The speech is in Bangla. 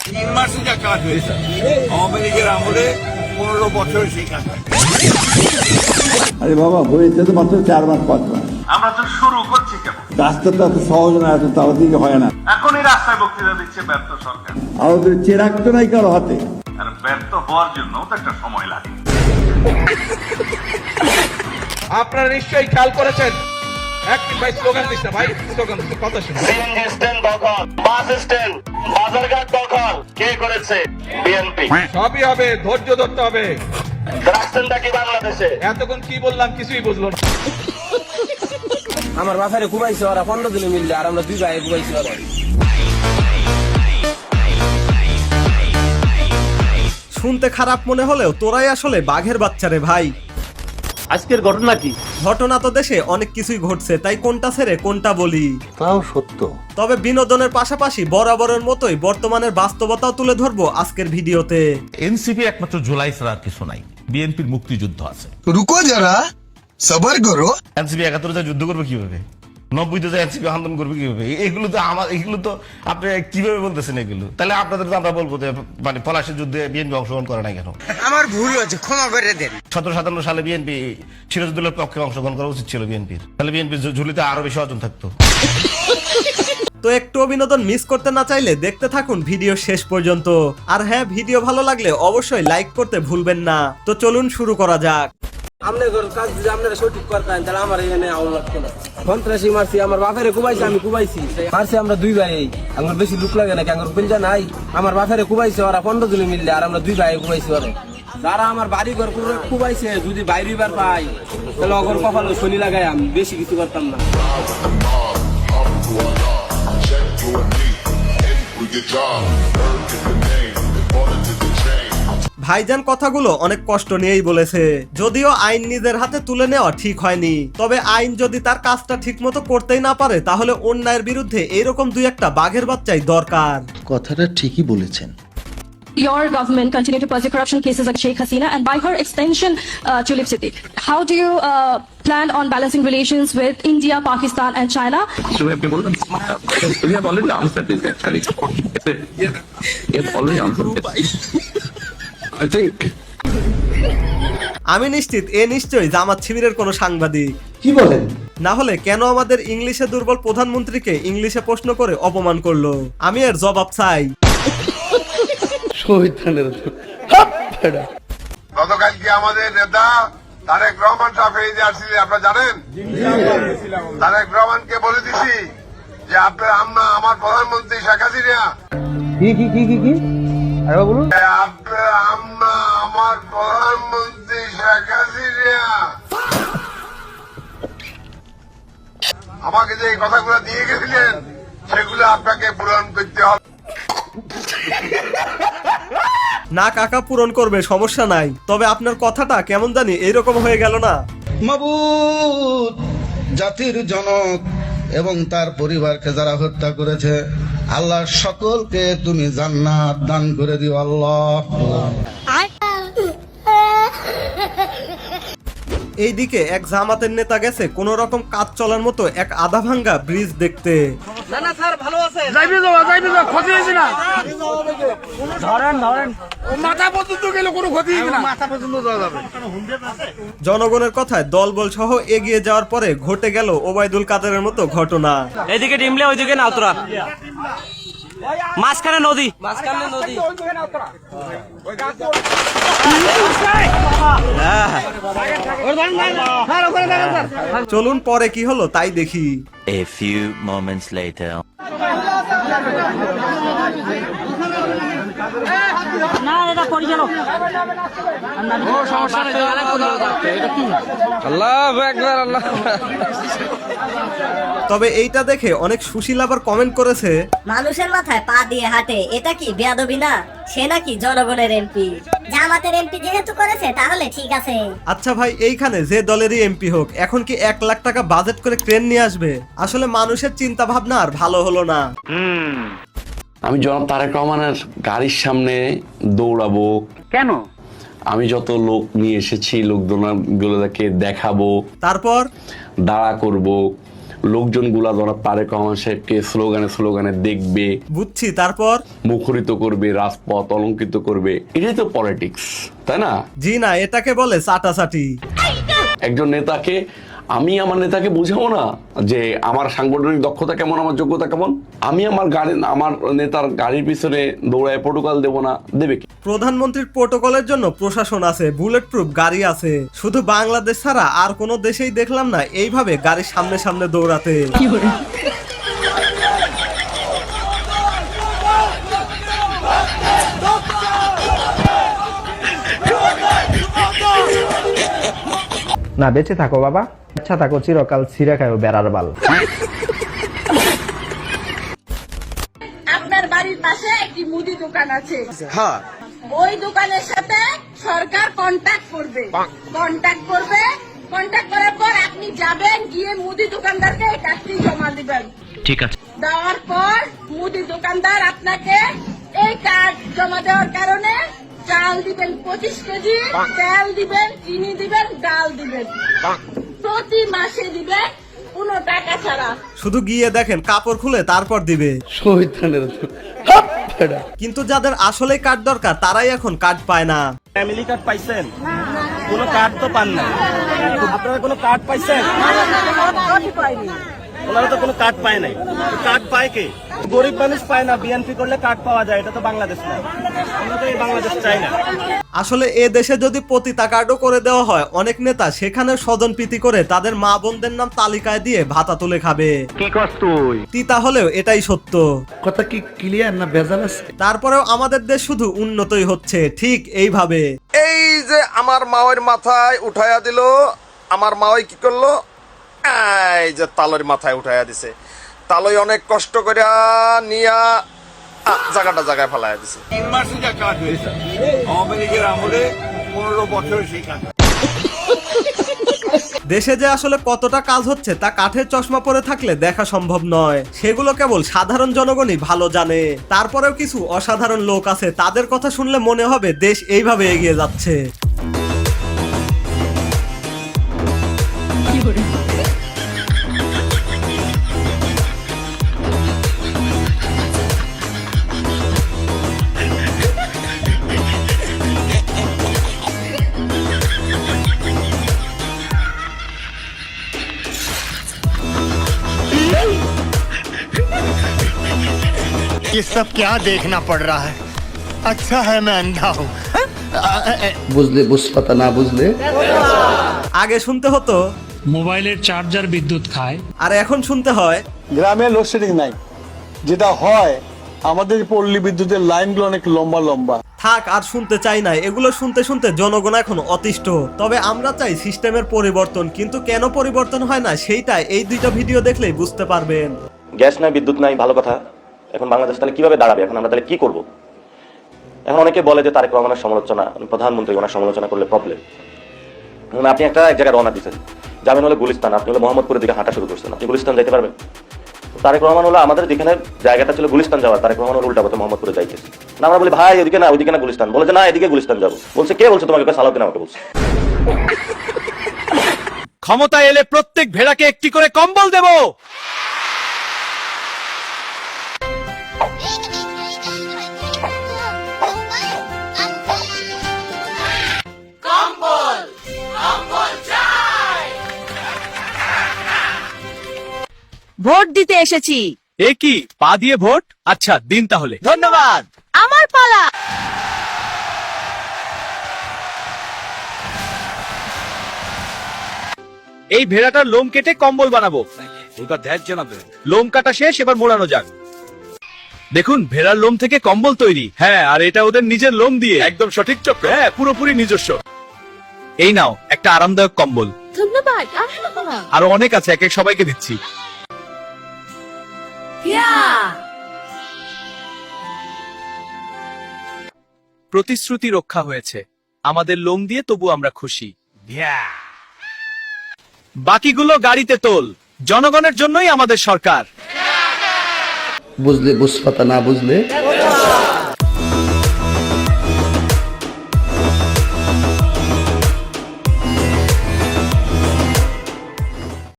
3 মাসে যা কাজ হয়েছে আওয়ামী লীগের আমলে 15 বছর সেই কাজ। আরে বাবা হয়েছে তো মাত্র 4 মাস 5 মাস। আমরা তো শুরু করছি কেবল। রাস্তা তো এত সহজ না, এত তাড়াতাড়ি হয় না। এখনই রাস্তায় বক্তৃতা দিচ্ছে ব্যর্থ সরকার। আমাদের চেরাগ তো নাই কারো হাতে। আর ব্যর্থ হওয়ার জন্য তো একটা সময় লাগে। আপনারা নিশ্চয়ই খেয়াল করেছেন, এক মিনিট ভাই, স্লোগান দিস না ভাই, স্লোগান কথা শুনুন। সিএনজি স্ট্যান্ড দখল, বাস স্ট্যান্ড, বাজারঘাট দখল কে করেছে? বিএনপি। সবই হবে, ধৈর্য ধরতে হবে। রাখছেনটা কি বাংলাদেশে? এতক্ষণ কি বললাম কিছুই বুঝলো না। আমার বাপেরে কুবাইছে ওরা 15 দিনে মিললে, আর আমরা 2 ভাই কুবাইছি ওরা। শুনতে খারাপ মনে হলেও তোরাই আসলে বাঘের বাচ্চা রে ভাই। আজকের ঘটনা কি? ঘটনা তো দেশে অনেক কিছুই ঘটছে, তাই কোনটা ছেড়ে কোনটা বলি। তাও সত্য। তবে বিনোদনের পাশাপাশি বরাবরের মতোই বর্তমানের বাস্তবতাও তুলে ধরবো আজকের ভিডিওতে। এনসিপি একমাত্র জুলাই ছাড়া আর কিছু নাই। বিএনপির মুক্তিযুদ্ধ আছে। রুকো যারা, সবার করো। এনসিপি 71 যুদ্ধ করবে কিভাবে? 90 এনসিপি আন্দোলন করবে কিভাবে? এগুলো তো আপনি কিভাবে বলতেছেন এগুলো? তাহলে আপনাদের তো আমরা বলবো যে মানে পলাশের যুদ্ধে বিএনপি অংশগ্রহণ করে নাই কেন? আমার ভুল হয়েছে, ক্ষমা করে দেন। 1757 সালে বিএনপি সিরাজউদ্দৌলার পক্ষে অংশগ্রহণ করা উচিত ছিল বিএনপির। তাহলে বিএনপির ঝুলিতে আরো বেশি অর্জন থাকতো। তো একটু বিনোদন মিস করতে না চাইলে দেখতে থাকুন ভিডিও শেষ পর্যন্ত। আর হ্যাঁ, ভিডিও ভালো লাগলে অবশ্যই লাইক করতে ভুলবেন না। তো চলুন শুরু করা যাক। আপনাদের কাজ যদি আপনারা সঠিক করতেন তাহলে আমার এখানে আউল লাগতো না। সন্ত্রাসী মারছি, আমার বাপেরে কুবাইছে, আমি কুবাইছি। মারছি আমরা 2 ভাই, আমার বেশি লুক লাগে না, আমার পিলজা নাই। আমার বাপেরে কুবাইছে ওরা 15 দিনে মিললে, আর আমরা 2 ভাই কুবাইছি ওরা। যারা আমার বাড়ি ঘর কুবাইছে, যদি বাইরে বার পাই তাহলে অগর কপালে শনি লাগাই, আমি বেশি কিছু করতাম না। ভাইজান কথাগুলো অনেক কষ্ট নিয়েই বলেছে। যদিও আইন নিজের হাতে তুলে নেওয়া ঠিক হয়নি, তবে আইন যদি তার কাজটা ঠিক মতো করতেই না পারে তাহলে অন্যায়ের বিরুদ্ধে এরকম 2-1টা বাঘের বাচ্চাই দরকার। কথাটা ঠিকই বলেছেন। Your government continue to pursue corruption cases like Sheikh Hasina and by her extension Tulip City. How do you plan on balancing relations with India, Pakistan and China? আমি নিশ্চিত এ নিশ্চয়ই জামাত শিবিরের কোনো সাংবাদিক। কি বলেন? না হলে কেন আমাদের ইংলিশে দুর্বল প্রধানমন্ত্রীকে ইংলিশে প্রশ্ন করে অপমান করলো? আমি এর জবাব চাই। গতকালকে আমাদের নেতা তারেক রহমান সাহেব আসছিলেন, আপনারা জানেন। তারেক রহমানকে বলে দিছি যে আমরা আমার প্রধানমন্ত্রী শেখ হাসিনা, আমরা আমার প্রধানমন্ত্রী শেখ হাসিনা আমাকে যে কথাগুলো দিয়ে গেছিলেন সেগুলো আপনাকে পূরণ করতে হবে। না কাকা, পূরণ করবে, সমস্যা নাই। তবে আপনার কথাটা কেমন জানি এরকম হয়ে গেল না। মাবুদ, জাতির জনক এবং তার পরিবারকে যারা হত্যা করেছে, আল্লাহ সকলকে তুমি জান্নাত দান করে দিও আল্লাহ। এইদিকে এক জামাতের নেতা গেছে কোন রকম কাজ চলার মতো এক আধা ভাঙ্গা ব্রিজ দেখতে। না না স্যার, ভালো আছে। ক্ষতি হয়েছে না, ধরেন ও মাথা পর্যন্ত গেল, কোনো ক্ষতি হয়েছে না, মাথা পর্যন্ত যাওয়া যাবে। জনগণের কথায় দলবল সহ এগিয়ে যাওয়ার পরে ঘটে গেল ওবায়দুল কাদেরের মতো ঘটনা। এদিকে ডিমলে ওইদিকে না তোরা, মাঝখানে নদী। চলুন পরে কি হলো তাই দেখি। A few moments later. তবে এইটা দেখে অনেক সুশীল আবার কমেন্ট করেছে, মানুষের মাথায় পা দিয়ে হাঁটে, এটা কি বেয়াদবি না? সে নাকি জনগণের এমপি, জামাতের এমপি যেহেতু করেছে তাহলে ঠিক আছে। আচ্ছা ভাই, এইখানে যে দলেরই এমপি হোক এখন কি 1 লাখ টাকা বাজেট করে ক্রেন নিয়ে আসবে? আসলে মানুষের চিন্তা ভাবনা আর ভালো হলো না। আমি জনাব তারেক রহমানের গাড়ির সামনে দৌড়াবো কেন? আমি যত লোক নিয়ে এসেছি লোকজনগুলোকে দেখাবো, তারপর দাঁড়া করব, লোকজনগুলা জনাব তারেক রহমান সাহেবকে স্লোগানে দেখবে, বুঝছি, তারপর? মুখরিত করবে, রাজপথ অলঙ্কৃত করবে। এটাই তো পলিটিক্স, তাই না? জি না, এটাকে বলে চাটাচাটি। একজন নেতাকে আমি আমার নেতাকে বুঝাবো না যে আমার সাংগঠনিক দক্ষতা কেমন, আমার যোগ্যতা কেমন? আমি আমার নেতার গাড়ির পিছনে দৌড়ায় প্রোটোকল দেবো না? দেবে কি? প্রধানমন্ত্রীর প্রোটোকলের জন্য প্রশাসন আছে, বুলেট প্রুফ গাড়ি আছে। শুধু বাংলাদেশ ছাড়া আর কোনো দেশেই দেখলাম না এইভাবে গাড়ির সামনে সামনে দৌড়াতে। না, বেঁচে থাকো বাবা, আচ্ছা থাকো চিরকাল, ছিঁড়ে খাও বেড়ার বাল। আপনার বাড়ির পাশে একটি মুদি দোকান আছে, ওই দোকানের সাথে সরকার কন্ট্যাক্ট করবে, কন্ট্যাক্ট করার পর আপনি যাবেন, গিয়ে মুদি দোকানদারকে এই কাজটি জমা দিবেন। ঠিক আছে। দেওয়ার পর মুদি দোকানদার আপনাকে এই কার্ড জমা দেওয়ার কারণে চাল দিবেন 25 কেজি, তেল দিবেন, চিনি দিবেন, ডাল দিবেন, প্রতি মাসে দিবেন কোনো টাকা ছাড়া। শুধু গিয়ে দেখেন, কাপড় খুলে তারপর দিবে। কিন্তু যাদের আসলে কার্ড দরকার তারাই এখন কার্ড পায় না। ফ্যামিলি কার্ড পাইছেন? কোনো কার্ড তো পান না। আপনারা কোনো কার্ড পাইছেন? ওনারা তো কোনো কার্ড পায় নাই। কার্ড পায় কে? গরিব মানুষ পায় না। বিএনপি করলে কার্ড পাওয়া যায়, এটা তো বাংলাদেশ না। আমরা তো এই বাংলাদেশ চাই না। আসলে এ দেশে যদি পতিতা কার্ডও করে দেওয়া হয়, অনেক নেতা সেখানে স্বজনপ্রীতি করে তাদের মা বোনদের নাম তালিকায় দিয়ে ভাতা তুলে খাবে। কি কস তুই? তিতা হলেও এটাই সত্য। কথা কি ক্লিয়ার না ভেজাল আছে? তারপরেও আমাদের দেশ শুধু উন্নতই হচ্ছে, ঠিক এইভাবে। এই যে আমার মাওয়ের মাথায় উঠাইয়া দিল, আমার মাওই কি করলো? এই যে তালয়ের মাথায় উঠাইয়া দিছে। তালই অনেক কষ্ট করে নিয়া জায়গাটা জায়গায় ফেলাইয়া দিছে। দেশে যে আসলে কতটা কাজ হচ্ছে তা কাঠের চশমা পরে থাকলে দেখা সম্ভব নয়। সেগুলো কেবল সাধারণ জনগণই ভালো জানে। তারপরেও কিছু অসাধারণ লোক আছে, তাদের কথা শুনলে মনে হবে দেশ এইভাবে এগিয়ে যাচ্ছে। ये सब क्या देखना पड़ रहा है? अच्छा है मैं अंधा हूँ। বুঝলে বুঝপাতা, না বুঝলে আগে শুনতে হতো মোবাইলের চার্জার বিদ্যুৎ খায়, আর এখন শুনতে হয় গ্রামে লোডশেডিং নাই, যেটা হয় আমাদের পল্লী বিদ্যুতের লাইনগুলো অনেক লম্বা লম্বা। থাক, আর শুনতে চাই না। এগুলো শুনতে শুনতে জনগণ এখন অতিষ্ঠ। তবে আমরা চাই সিস্টেমের পরিবর্তন, কিন্তু কেন পরিবর্তন হয় না সেইটা এই দুইটা ভিডিও দেখলেই বুঝতে পারবেন। গ্যাস নাই, বিদ্যুৎ নাই, ভালো কথা। এখন বাংলাদেশ তাহলে কিভাবে দাঁড়াবে? এখন আমরা তাহলে কি করব? এখন অনেকে বলে যে তারেক রহমানের সমালোচনা, প্রধানমন্ত্রী ওনার সমালোচনা করলে প্রবলেম। আপনি এক জায়গায় রওনা দিচ্ছেন, যাবেন হলে গুলিস্তান, আপনি হলে মোহাম্মদপুরের দিকে হাঁটা শুরু করছেন, আপনি গুলিস্তান যেতে পারবেন? তারেক রহমান হলো আমাদের যেখানে জায়গাটা ছিল গুলিস্তান যাওয়ার, তারেক রহমান উল্টা পথে মোহাম্মদপুরে যাইতেছে না। আমরা বলি ভাই ওইদিকে না, ওইদিকে না গুলিস্তান, বলে যে না এদিকে গুলিস্তান যাবো। বলছে কে বলছে তোমাকে? সালাউদ্দিন আমাকে বলছে। ক্ষমতা এলে প্রত্যেক ভেড়াকে একটি করে কম্বল দেব। ভোট দিতে এসেছি। এ কি, পা দিয়ে ভোট? আচ্ছা দিন তাহলে। ধন্যবাদ। আমার পালা। এই ভেড়াটার লোম কেটে কম্বল বানাবো। লোম কাটা শেষ, এবার মোড়ানো যাক। দেখুন, ভেড়ার লোম থেকে কম্বল তৈরি। হ্যাঁ, আর এটা ওদের নিজের লোম দিয়ে। একদম সঠিক চক্র। হ্যাঁ, পুরোপুরি নিজস্ব। এই নাও একটা আরামদায়ক কম্বল। ধন্যবাদ। আরো অনেক আছে, এক এক সবাইকে দিচ্ছি। প্রতিশ্রুতি রক্ষা হয়েছে আমাদের লোম দিয়ে, তবু আমরা খুশি। বাকিগুলো গাড়িতে তোল। জনগণের জন্যই আমাদের সরকার। বুঝলে বুঝপাতা, না বুঝলে